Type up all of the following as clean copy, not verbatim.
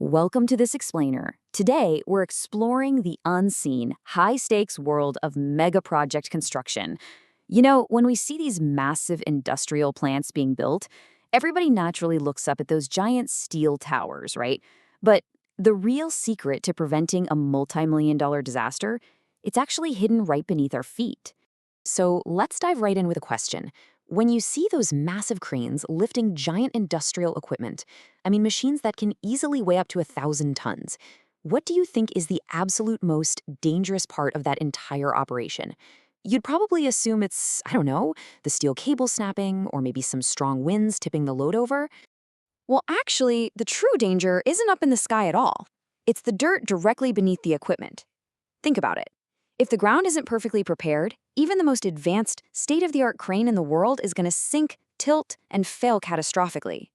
Welcome to this explainer. Today, we're exploring the unseen, high-stakes world of mega project construction. You know, when we see these massive industrial plants being built, everybody naturally looks up at those giant steel towers, right? But the real secret to preventing a multi-million-dollar disaster, it's actually hidden right beneath our feet. So let's dive right in with a question. When you see those massive cranes lifting giant industrial equipment, machines that can easily weigh up to 1,000 tons, what do you think is the absolute most dangerous part of that entire operation? You'd probably assume it's, I don't know, the steel cable snapping or maybe some strong winds tipping the load over. Well, actually, the true danger isn't up in the sky at all. It's the dirt directly beneath the equipment. Think about it. If the ground isn't perfectly prepared, even the most advanced, state-of-the-art crane in the world is going to sink, tilt, and fail catastrophically.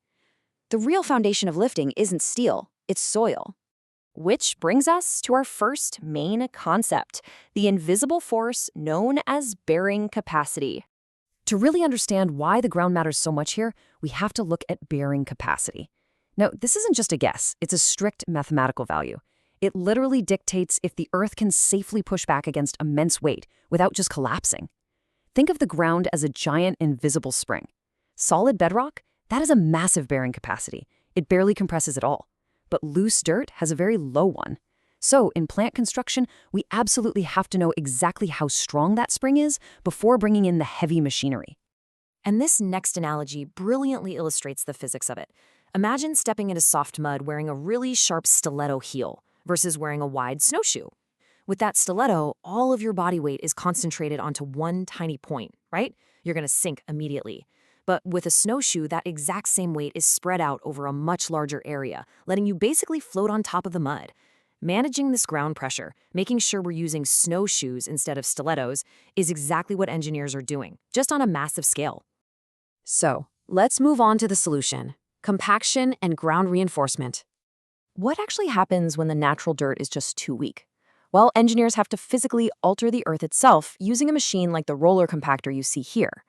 The real foundation of lifting isn't steel, it's soil. Which brings us to our first main concept, the invisible force known as bearing capacity. To really understand why the ground matters so much here, we have to look at bearing capacity. Now, this isn't just a guess, it's a strict mathematical value. It literally dictates if the Earth can safely push back against immense weight without just collapsing. Think of the ground as a giant invisible spring. Solid bedrock, that is a massive bearing capacity. It barely compresses at all. But loose dirt has a very low one. So in plant construction, we absolutely have to know exactly how strong that spring is before bringing in the heavy machinery. And this next analogy brilliantly illustrates the physics of it. Imagine stepping into soft mud wearing a really sharp stiletto heel versus wearing a wide snowshoe. With that stiletto, all of your body weight is concentrated onto one tiny point, right? You're going to sink immediately. But with a snowshoe, that exact same weight is spread out over a much larger area, letting you basically float on top of the mud. Managing this ground pressure, making sure we're using snowshoes instead of stilettos, is exactly what engineers are doing, just on a massive scale. So, let's move on to the solution: compaction and ground reinforcement. What actually happens when the natural dirt is just too weak? Well, engineers have to physically alter the earth itself using a machine like the roller compactor you see here.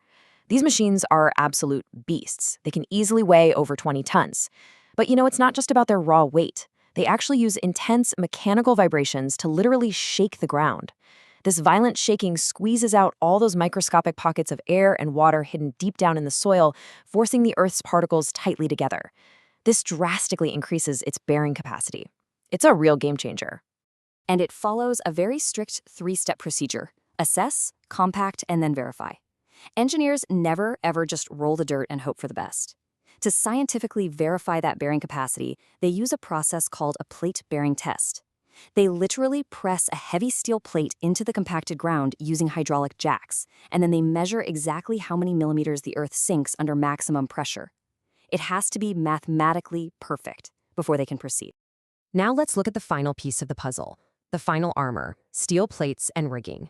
These machines are absolute beasts. They can easily weigh over 20 tons. But it's not just about their raw weight. They actually use intense mechanical vibrations to literally shake the ground. This violent shaking squeezes out all those microscopic pockets of air and water hidden deep down in the soil, forcing the Earth's particles tightly together. This drastically increases its bearing capacity. It's a real game changer. And it follows a very strict three-step procedure: assess, compact, and then verify. Engineers never, ever just roll the dirt and hope for the best. To scientifically verify that bearing capacity, they use a process called a plate bearing test. They literally press a heavy steel plate into the compacted ground using hydraulic jacks, and then they measure exactly how many millimeters the earth sinks under maximum pressure. It has to be mathematically perfect before they can proceed. Now let's look at the final piece of the puzzle, the final armor: steel plates and rigging.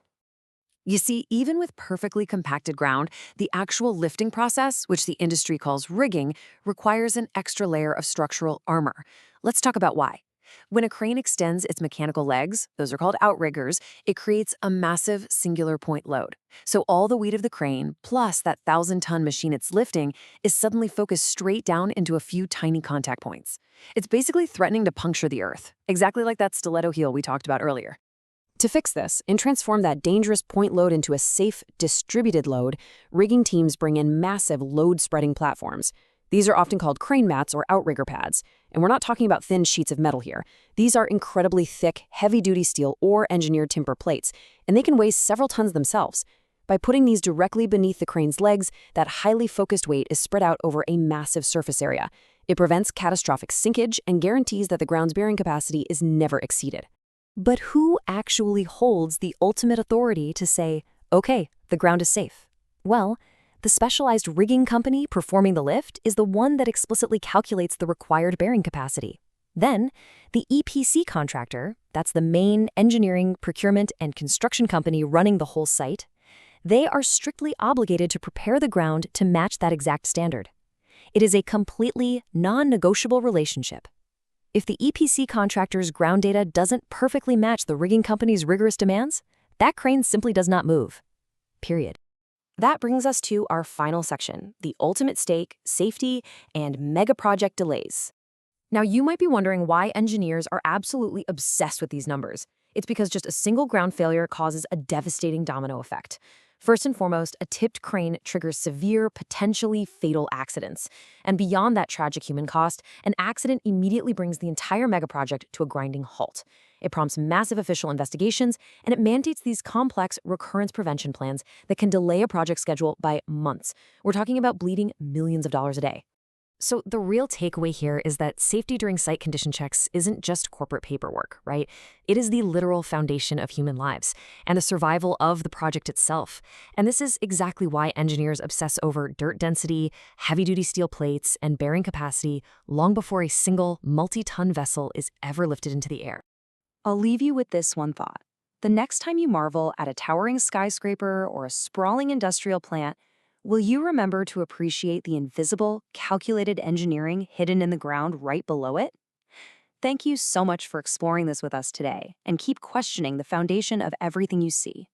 You see, even with perfectly compacted ground, the actual lifting process, which the industry calls rigging, requires an extra layer of structural armor. Let's talk about why. When a crane extends its mechanical legs, those are called outriggers, it creates a massive singular point load. So all the weight of the crane, plus that 1,000-ton machine it's lifting, is suddenly focused straight down into a few tiny contact points. It's basically threatening to puncture the earth, exactly like that stiletto heel we talked about earlier. To fix this and transform that dangerous point load into a safe, distributed load, rigging teams bring in massive load-spreading platforms. These are often called crane mats or outrigger pads. And we're not talking about thin sheets of metal here. These are incredibly thick, heavy-duty steel or engineered timber plates, and they can weigh several tons themselves. By putting these directly beneath the crane's legs, that highly focused weight is spread out over a massive surface area. It prevents catastrophic sinkage and guarantees that the ground's bearing capacity is never exceeded. But who actually holds the ultimate authority to say, okay, the ground is safe? Well, the specialized rigging company performing the lift is the one that explicitly calculates the required bearing capacity. Then, the EPC contractor, that's the main engineering, procurement, and construction company running the whole site, they are strictly obligated to prepare the ground to match that exact standard. It is a completely non-negotiable relationship. If the EPC contractor's ground data doesn't perfectly match the rigging company's rigorous demands, that crane simply does not move. Period. That brings us to our final section, the ultimate stake: safety and mega project delays. Now, you might be wondering why engineers are absolutely obsessed with these numbers. It's because just a single ground failure causes a devastating domino effect. First and foremost, a tipped crane triggers severe, potentially fatal accidents. And beyond that tragic human cost, an accident immediately brings the entire megaproject to a grinding halt. It prompts massive official investigations, and it mandates these complex recurrence prevention plans that can delay a project schedule by months. We're talking about bleeding millions of dollars a day. So, the real takeaway here is that safety during site condition checks isn't just corporate paperwork, right? It is the literal foundation of human lives and the survival of the project itself. And this is exactly why engineers obsess over dirt density, heavy duty steel plates, and bearing capacity long before a single multi ton vessel is ever lifted into the air. I'll leave you with this one thought. The next time you marvel at a towering skyscraper or a sprawling industrial plant, will you remember to appreciate the invisible, calculated engineering hidden in the ground right below it? Thank you so much for exploring this with us today, and keep questioning the foundation of everything you see.